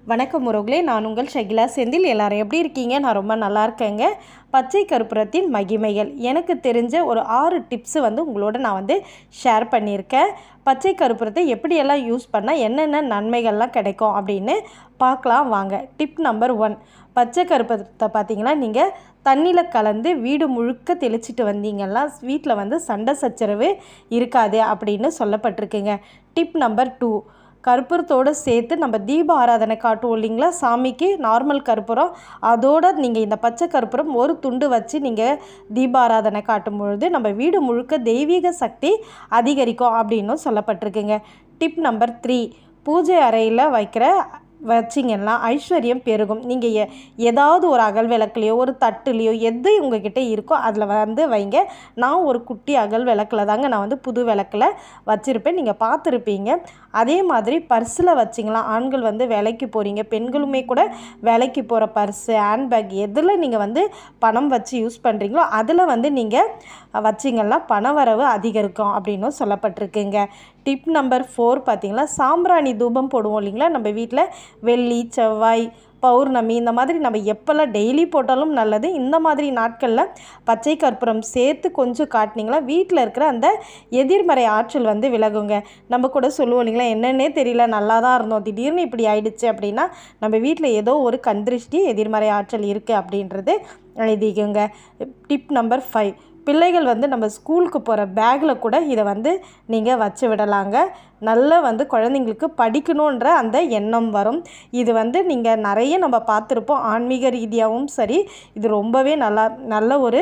வணக்கம் உறவுகளே, நான் உங்கள் ஷகிலா செந்தில். எல்லாரும் எப்படி இருக்கீங்க? நான் ரொம்ப நல்லா இருக்கேங்க. பச்சை கற்பூரத்தின் மகிமைகள் எனக்கு தெரிஞ்ச ஒரு 6 டிப்ஸு உங்களோட நான் ஷேர் பண்ணியிருக்கேன். பச்சை கற்பூரத்தை எப்படியெல்லாம் யூஸ் பண்ணால் என்னென்ன நன்மைகள்லாம் கிடைக்கும் அப்படின்னு பார்க்கலாம் வாங்க. டிப் நம்பர் 1, பச்சை கற்பூரத்தை பார்த்தீங்கன்னா நீங்கள் தண்ணியில் கலந்து வீடு முழுக்க தெளிச்சிட்டு வந்தீங்கன்னா வீட்டில் சண்டை சச்சரவு இருக்காது அப்படின்னு சொல்லப்பட்டிருக்குங்க. டிப் நம்பர் 2, கற்பூரத்தோடு சேர்த்து நம்ம தீப ஆராதனை காட்டுவோம் இல்லைங்களா, சாமிக்கு நார்மல் கற்பூரம், அதோடு நீங்கள் இந்த பச்சை கற்பூரம் ஒரு துண்டு வச்சு நீங்கள் தீப ஆராதனை காட்டும் பொழுது நம்ம வீடு முழுக்க தெய்வீக சக்தி அதிகரிக்கும் அப்படின்னும் சொல்லப்பட்டிருக்குங்க. டிப் நம்பர் 3, பூஜை அறையில் வச்சிங்கன்னா ஐஸ்வர்யம் பெருகும். நீங்கள் ஏதாவது ஒரு அகல் விளக்குலையோ ஒரு தட்டுலையோ எது உங்ககிட்ட இருக்கோ அதில் வைங்க. நான் ஒரு குட்டி அகல் விளக்கில் தாங்க நான் புது விளக்கில் வச்சுருப்பேன், நீங்கள் பார்த்துருப்பீங்க. அதே மாதிரி பர்ஸில் வச்சிங்களாம். ஆண்கள் வேலைக்கு போகிறீங்க, பெண்களுமே கூட வேலைக்கு போகிற பர்ஸு, ஹேண்ட்பேக் எதில் நீங்கள் பணம் வச்சு யூஸ் பண்ணுறீங்களோ அதில் நீங்கள் வச்சிங்கன்னா பணவரவு அதிகரிக்கும் அப்படின்னும் சொல்லப்பட்டிருக்குங்க. டிப் நம்பர் 4 பார்த்திங்களா, சாம்பிராணி தூபம் போடுவோம் இல்லைங்களா நம்ம வீட்டில், வெள்ளி, செவ்வாய், பௌர்ணமி, இந்த மாதிரி நம்ம எப்போல்லாம் டெய்லி போட்டாலும் நல்லது. இந்த மாதிரி நாட்களில் பச்சை கற்பூரம் சேர்த்து கொஞ்சம் காட்டினீங்களா வீட்டில் இருக்கிற அந்த எதிர்மறை ஆற்றல் விலகுங்க. நம்ம கூட சொல்லுவோம் இல்லைங்களா, என்னென்னே தெரியல நல்லா தான் இருந்தோம், திடீர்னு இப்படி ஆயிடுச்சு அப்படின்னா நம்ம வீட்டில் ஏதோ ஒரு கண்திருஷ்டி எதிர்மறை ஆற்றல் இருக்குது அப்படின்றது எழுதிக்கோங்க. டிப் நம்பர் 5, பிள்ளைகள் நம்ம ஸ்கூலுக்கு போகிற பேக்கில் கூட இதை நீங்கள் வச்சு விடலாங்க. நல்ல குழந்தைங்களுக்கு படிக்கணுன்ற அந்த எண்ணம் வரும். இது நீங்கள் நிறைய நம்ம பார்த்துருப்போம். ஆன்மீக ரீதியாகவும் சரி, இது ரொம்பவே நல்ல ஒரு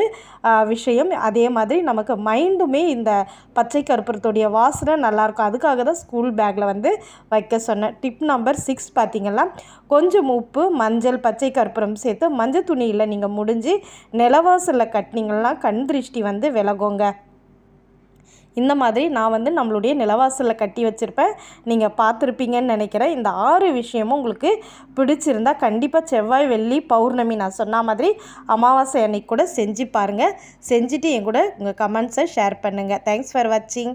விஷயம். அதே மாதிரி நமக்கு மைண்டுமே இந்த பச்சை கற்பூரத்துடைய வாசனை நல்லாயிருக்கும். அதுக்காக தான் ஸ்கூல் பேக்கில் வைக்க சொன்னேன். டிப் நம்பர் 6 பார்த்திங்கன்னா, கொஞ்சம் உப்பு, மஞ்சள், பச்சை கற்பூரம் சேர்த்து மஞ்சள் துணியில் நீங்கள் முடிஞ்சு நிலவாசலில் கட்டினீங்கன்னா கண் திருஷ்டி விலகுங்க. இந்த மாதிரி நான் நம்மளுடைய நிலவாசலில் கட்டி வச்சுருப்பேன், நீங்கள் பார்த்துருப்பீங்கன்னு நினைக்கிறேன். இந்த 6 விஷயமும் உங்களுக்கு பிடிச்சிருந்தா கண்டிப்பாக செவ்வாய், வெள்ளி, பௌர்ணமி நான் சொன்ன மாதிரி அமாவாசை அன்னைக்கு கூட செஞ்சு பாருங்கள். செஞ்சுட்டு என் கூட உங்கள் கமெண்ட்ஸை ஷேர் பண்ணுங்கள். தேங்க்ஸ் ஃபார் வாட்சிங்.